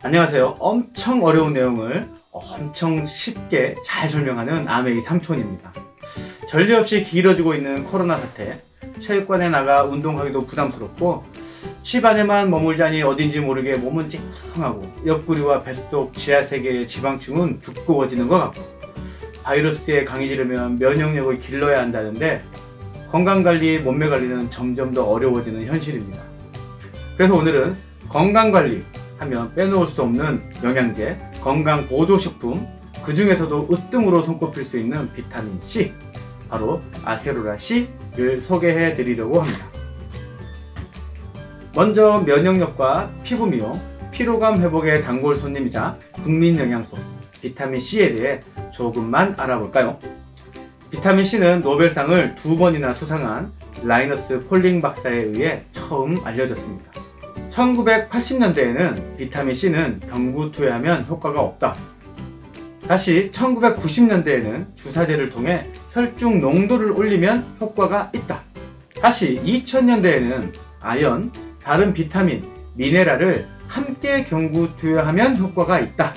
안녕하세요. 엄청 어려운 내용을 엄청 쉽게 잘 설명하는 아메이 삼촌입니다. 전례 없이 길어지고 있는 코로나 사태, 체육관에 나가 운동하기도 부담스럽고 집 안에만 머물자니 어딘지 모르게 몸은 찌뿌둥하고 옆구리와 뱃속 지하세계의 지방층은 두꺼워지는 것 같고 바이러스에 강해지려면 면역력을 길러야 한다는데 건강관리, 몸매관리는 점점 더 어려워지는 현실입니다. 그래서 오늘은 건강관리 하면 빼놓을 수 없는 영양제, 건강보조식품, 그 중에서도 으뜸으로 손꼽힐 수 있는 비타민C, 바로 아세로라C를 소개해 드리려고 합니다. 먼저 면역력과 피부 미용, 피로감 회복의 단골 손님이자 국민 영양소 비타민C에 대해 조금만 알아볼까요? 비타민C는 노벨상을 2번이나 수상한 라이너스 폴링 박사에 의해 처음 알려졌습니다. 1980년대에는 비타민C는 경구 투여하면 효과가 없다. 다시 1990년대에는 주사제를 통해 혈중 농도를 올리면 효과가 있다. 다시 2000년대에는 아연, 다른 비타민, 미네랄을 함께 경구 투여하면 효과가 있다.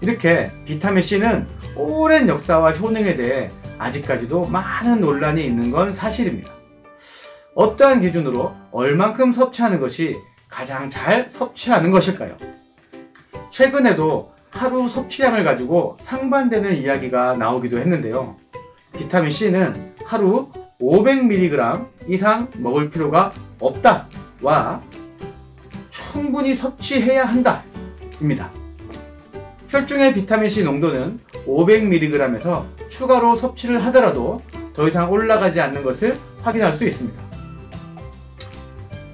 이렇게 비타민C는 오랜 역사와 효능에 대해 아직까지도 많은 논란이 있는 건 사실입니다. 어떠한 기준으로 얼만큼 섭취하는 것이 가장 잘 섭취하는 것일까요? 최근에도 하루 섭취량을 가지고 상반되는 이야기가 나오기도 했는데요. 비타민C는 하루 500mg 이상 먹을 필요가 없다와 충분히 섭취해야 한다 입니다. 혈중의 비타민C 농도는 500mg에서 추가로 섭취를 하더라도 더 이상 올라가지 않는 것을 확인할 수 있습니다.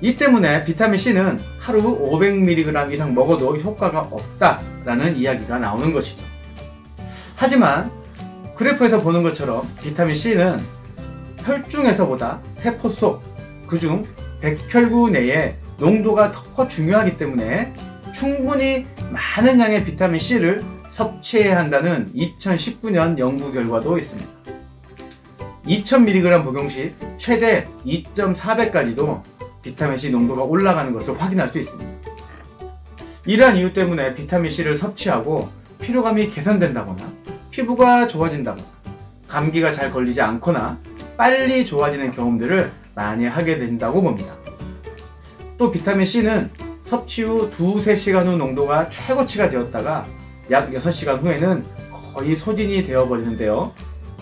이 때문에 비타민C는 하루 500mg 이상 먹어도 효과가 없다라는 이야기가 나오는 것이죠. 하지만 그래프에서 보는 것처럼 비타민C는 혈중에서보다 세포 속 그중 백혈구 내의 농도가 더 중요하기 때문에 충분히 많은 양의 비타민C를 섭취해야 한다는 2019년 연구 결과도 있습니다. 2000mg 복용 시 최대 2.4배까지도 비타민C 농도가 올라가는 것을 확인할 수 있습니다. 이러한 이유 때문에 비타민C를 섭취하고 피로감이 개선된다거나 피부가 좋아진다거나 감기가 잘 걸리지 않거나 빨리 좋아지는 경험들을 많이 하게 된다고 봅니다. 또 비타민C는 섭취 후 2-3시간 후 농도가 최고치가 되었다가 약 6시간 후에는 거의 소진이 되어버리는데요.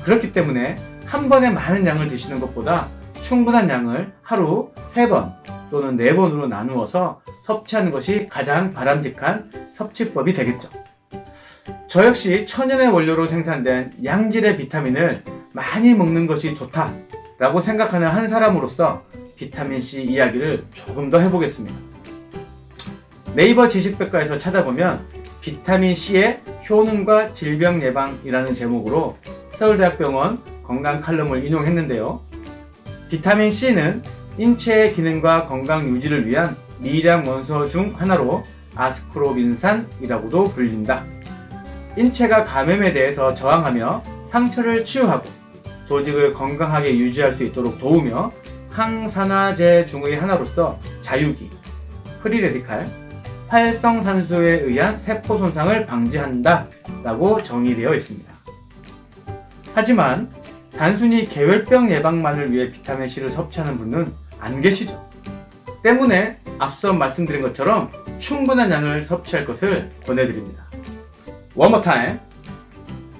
그렇기 때문에 한 번에 많은 양을 드시는 것보다 충분한 양을 하루 3번 또는 4번으로 나누어서 섭취하는 것이 가장 바람직한 섭취법이 되겠죠. 저 역시 천연의 원료로 생산된 양질의 비타민을 많이 먹는 것이 좋다라고 생각하는 한 사람으로서 비타민C 이야기를 조금 더 해보겠습니다. 네이버 지식백과에서 찾아보면 비타민C의 효능과 질병 예방이라는 제목으로 서울대학병원 건강 칼럼을 인용했는데요. 비타민C는 인체의 기능과 건강 유지를 위한 미량 원소 중 하나로 아스코르빈산이라고도 불린다. 인체가 감염에 대해서 저항하며 상처를 치유하고 조직을 건강하게 유지할 수 있도록 도우며 항산화제 중의 하나로서 자유기, 프리레디칼, 활성산소에 의한 세포 손상을 방지한다 라고 정의되어 있습니다. 하지만 단순히 계열병 예방만을 위해 비타민C를 섭취하는 분은 안 계시죠. 때문에 앞서 말씀드린 것처럼 충분한 양을 섭취할 것을 권해드립니다. One more time.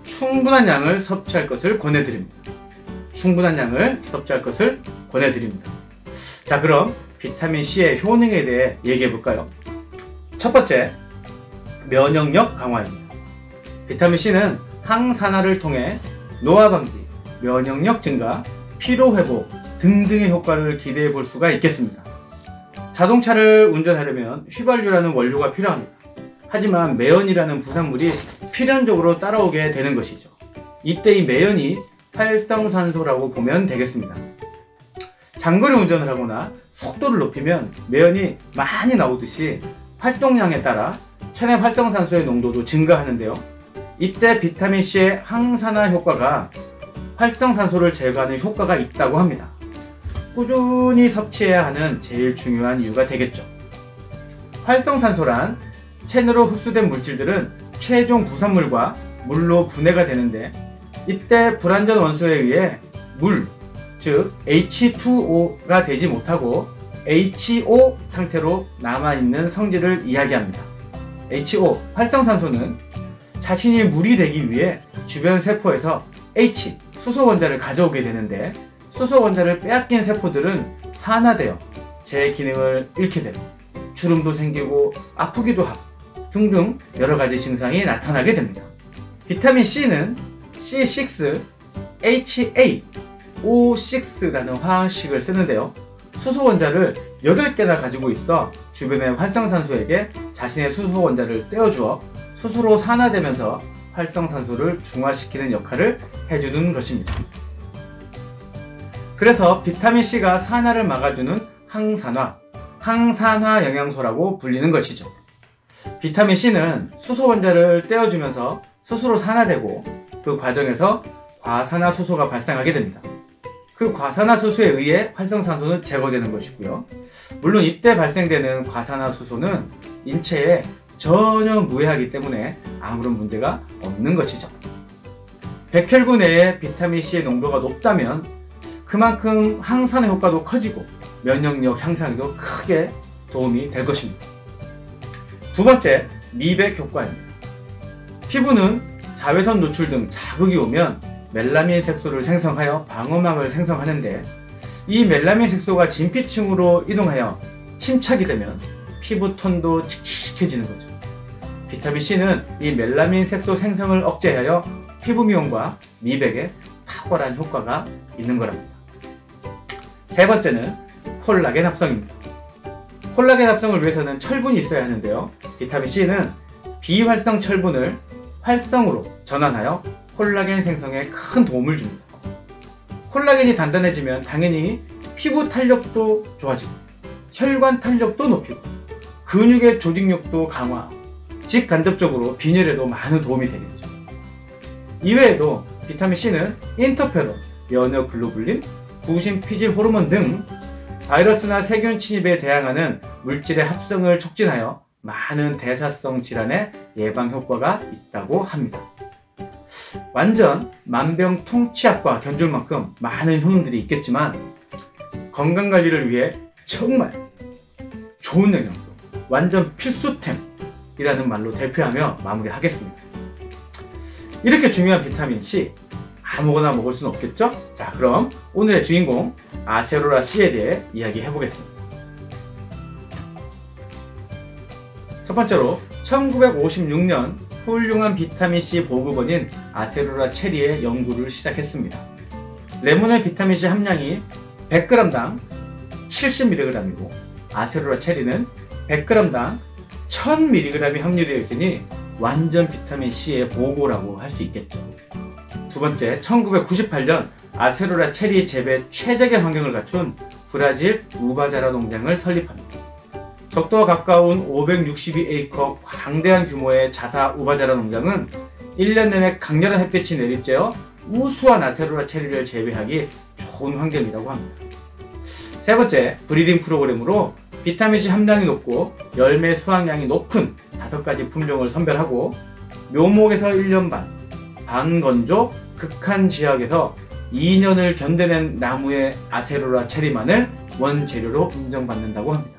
충분한 양을 섭취할 것을 권해드립니다. 충분한 양을 섭취할 것을 권해드립니다. 자, 그럼 비타민C의 효능에 대해 얘기해 볼까요? 첫 번째, 면역력 강화입니다. 비타민C는 항산화를 통해 노화 방지, 면역력 증가, 피로 회복 등등의 효과를 기대해 볼 수가 있겠습니다. 자동차를 운전하려면 휘발유라는 원료가 필요합니다. 하지만 매연이라는 부산물이 필연적으로 따라오게 되는 것이죠. 이때 이 매연이 활성산소라고 보면 되겠습니다. 장거리 운전을 하거나 속도를 높이면 매연이 많이 나오듯이 활동량에 따라 체내 활성산소의 농도도 증가하는데요. 이때 비타민C의 항산화 효과가 활성산소를 제거하는 효과가 있다고 합니다. 꾸준히 섭취해야 하는 제일 중요한 이유가 되겠죠. 활성산소란 체내로 흡수된 물질들은 최종 부산물과 물로 분해가 되는데, 이때 불완전 원소에 의해 물, 즉 H2O가 되지 못하고 HO 상태로 남아있는 성질을 이야기합니다. HO, 활성산소는 자신이 물이 되기 위해 주변 세포에서 H, 수소 원자를 가져오게 되는데, 수소 원자를 빼앗긴 세포들은 산화되어 제 기능을 잃게 되고 주름도 생기고 아프기도 하고 등등 여러가지 증상이 나타나게 됩니다. 비타민 C는 C6H8O6라는 화학식을 쓰는데요. 수소 원자를 8개나 가지고 있어 주변의 활성산소에게 자신의 수소 원자를 떼어주어 스스로 산화되면서 활성산소를 중화시키는 역할을 해주는 것입니다. 그래서 비타민C가 산화를 막아주는 항산화 영양소라고 불리는 것이죠. 비타민C는 수소 원자를 떼어주면서 스스로 산화되고 그 과정에서 과산화수소가 발생하게 됩니다. 그 과산화수소에 의해 활성산소는 제거되는 것이고요. 물론 이때 발생되는 과산화수소는 인체에 전혀 무해하기 때문에 아무런 문제가 없는 것이죠. 백혈구 내에 비타민C의 농도가 높다면 그만큼 항산화 효과도 커지고 면역력 향상에도 크게 도움이 될 것입니다. 두 번째, 미백 효과입니다. 피부는 자외선 노출 등 자극이 오면 멜라민 색소를 생성하여 방어막을 생성하는데, 이 멜라민 색소가 진피층으로 이동하여 침착이 되면 피부 톤도 칙칙해지는 거죠. 비타민C는 이 멜라민 색소 생성을 억제하여 피부 미용과 미백에 탁월한 효과가 있는 거랍니다. 세 번째는 콜라겐 합성입니다. 콜라겐 합성을 위해서는 철분이 있어야 하는데요. 비타민C는 비활성 철분을 활성으로 전환하여 콜라겐 생성에 큰 도움을 줍니다. 콜라겐이 단단해지면 당연히 피부 탄력도 좋아지고 혈관 탄력도 높이고 근육의 조직력도 강화하고 직간접적으로 빈혈에도 많은 도움이 되겠죠. 이외에도 비타민C는 인터페론, 면역글로불린, 부신피질 호르몬 등 바이러스나 세균 침입에 대항하는 물질의 합성을 촉진하여 많은 대사성 질환의 예방 효과가 있다고 합니다. 완전 만병통치약과 견줄 만큼 많은 효능들이 있겠지만, 건강관리를 위해 정말 좋은 영양소, 완전 필수템이라는 말로 대표하며 마무리하겠습니다. 이렇게 중요한 비타민C 아무거나 먹을 수는 없겠죠? 자, 그럼 오늘의 주인공 아세로라 C에 대해 이야기해 보겠습니다. 첫 번째로 1956년 훌륭한 비타민C 보급원인 아세로라 체리의 연구를 시작했습니다. 레몬의 비타민C 함량이 100g당 70mg이고 아세로라 체리는 100g당 1000mg이 함유되어 있으니 완전 비타민C의 보고라고 할 수 있겠죠. 두 번째, 1998년 아세로라 체리 재배 최적의 환경을 갖춘 브라질 우바자라 농장을 설립합니다. 적도와 가까운 562에이커 광대한 규모의 자사 우바자라 농장은 1년 내내 강렬한 햇빛이 내리쬐어 우수한 아세로라 체리를 재배하기 좋은 환경이라고 합니다. 세 번째, 브리딩 프로그램으로 비타민C 함량이 높고 열매 수확량이 높은 5가지 품종을 선별하고 묘목에서 1년 반, 반건조, 극한 지역에서 2년을 견뎌낸 나무의 아세로라 체리만을 원재료로 인정받는다고 합니다.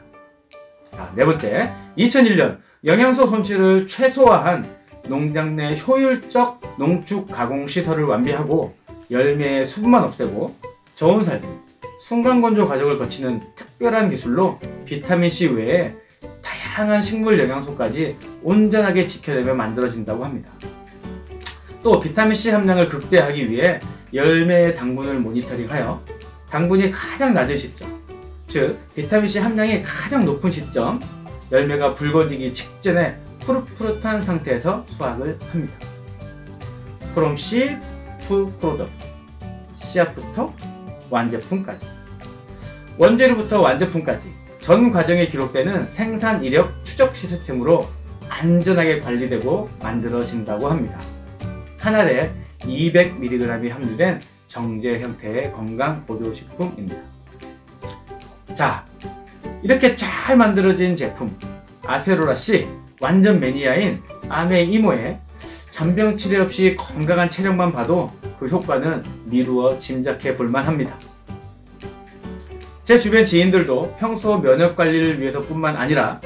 네 번째, 2001년 영양소 손실을 최소화한 농장 내 효율적 농축 가공 시설을 완비하고 열매의 수분만 없애고 저온 살균, 순간 건조 과정을 거치는 특별한 기술로 비타민C 외에 다양한 식물 영양소까지 온전하게 지켜내며 만들어진다고 합니다. 또 비타민C 함량을 극대화하기 위해 열매의 당분을 모니터링하여 당분이 가장 낮은 시점, 즉 비타민C 함량이 가장 높은 시점, 열매가 붉어지기 직전에 푸릇푸릇한 상태에서 수확을 합니다. From seed to product, 씨앗부터 완제품까지, 원재료부터 완제품까지 전 과정에 기록되는 생산 이력 추적 시스템으로 안전하게 관리되고 만들어진다고 합니다. 한 알에 200mg이 함유된 정제 형태의 건강 보조식품입니다. 자, 이렇게 잘 만들어진 제품 아세로라 C, 완전 매니아인 아메이 이모의 잔병 치레 없이 건강한 체력만 봐도 그 효과는 미루어 짐작해 볼만 합니다. 제 주변 지인들도 평소 면역 관리를 위해서뿐만 아니라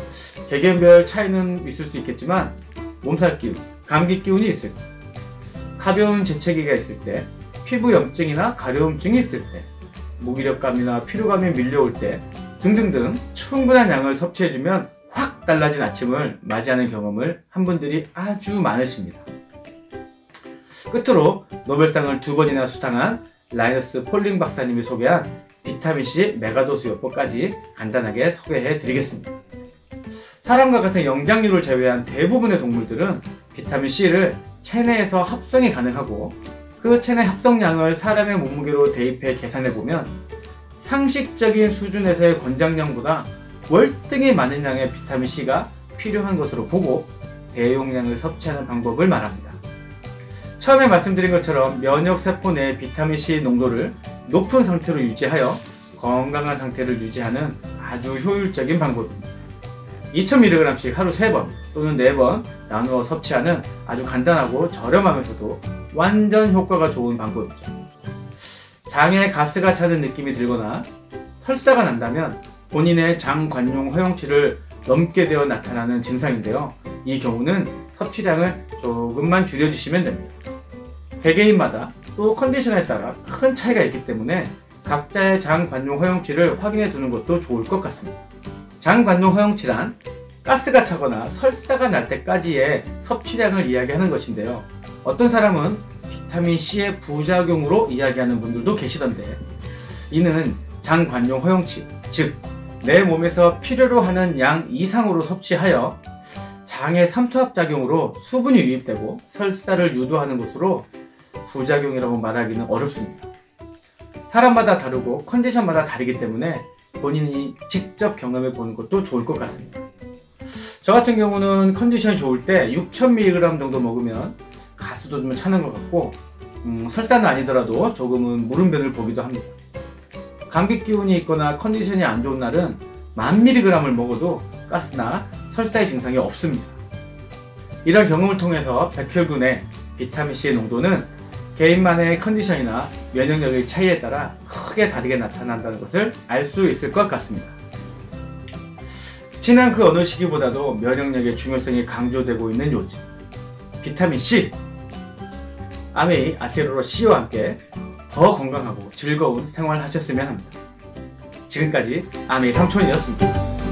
개개인별 차이는 있을 수 있겠지만 몸살 기운, 감기 기운이 있을 때, 가벼운 재채기가 있을 때, 피부 염증이나 가려움증이 있을 때, 무기력감이나 피로감이 밀려올 때 등등등 충분한 양을 섭취해주면 확 달라진 아침을 맞이하는 경험을 한 분들이 아주 많으십니다. 끝으로 노벨상을 2번이나 수상한 라이너스 폴링 박사님이 소개한 비타민C 메가도스 요법까지 간단하게 소개해 드리겠습니다. 사람과 같은 영장류를 제외한 대부분의 동물들은 비타민C를 체내에서 합성이 가능하고 그 체내 합성량을 사람의 몸무게로 대입해 계산해보면 상식적인 수준에서의 권장량보다 월등히 많은 양의 비타민C가 필요한 것으로 보고 대용량을 섭취하는 방법을 말합니다. 처음에 말씀드린 것처럼 면역세포 내 비타민C 농도를 높은 상태로 유지하여 건강한 상태를 유지하는 아주 효율적인 방법입니다. 2000mg씩 하루 3번 또는 4번 나누어 섭취하는 아주 간단하고 저렴하면서도 완전 효과가 좋은 방법이죠. 장에 가스가 차는 느낌이 들거나 설사가 난다면 본인의 장 관용 허용치를 넘게 되어 나타나는 증상인데요. 이 경우는 섭취량을 조금만 줄여주시면 됩니다. 개개인마다 또 컨디션에 따라 큰 차이가 있기 때문에 각자의 장 관용 허용치를 확인해 두는 것도 좋을 것 같습니다. 장 관용 허용치란 가스가 차거나 설사가 날 때까지의 섭취량을 이야기하는 것인데요. 어떤 사람은 비타민C의 부작용으로 이야기하는 분들도 계시던데, 이는 장 관용 허용치, 즉 내 몸에서 필요로 하는 양 이상으로 섭취하여 장의 삼투압작용으로 수분이 유입되고 설사를 유도하는 것으로 부작용이라고 말하기는 어렵습니다. 사람마다 다르고 컨디션마다 다르기 때문에 본인이 직접 경험해 보는 것도 좋을 것 같습니다. 저 같은 경우는 컨디션이 좋을 때 6000mg 정도 먹으면 가스도 좀 차는 것 같고 설사는 아니더라도 조금은 무름변을 보기도 합니다. 감기 기운이 있거나 컨디션이 안 좋은 날은 1000mg을 먹어도 가스나 설사의 증상이 없습니다. 이런 경험을 통해서 백혈군의 비타민C의 농도는 개인만의 컨디션이나 면역력의 차이에 따라 크게 다르게 나타난다는 것을 알 수 있을 것 같습니다. 지난 그 어느 시기보다도 면역력의 중요성이 강조되고 있는 요즘, 비타민C! 아메이 아세로로 C와 함께 더 건강하고 즐거운 생활 하셨으면 합니다. 지금까지 아메이 삼촌이었습니다.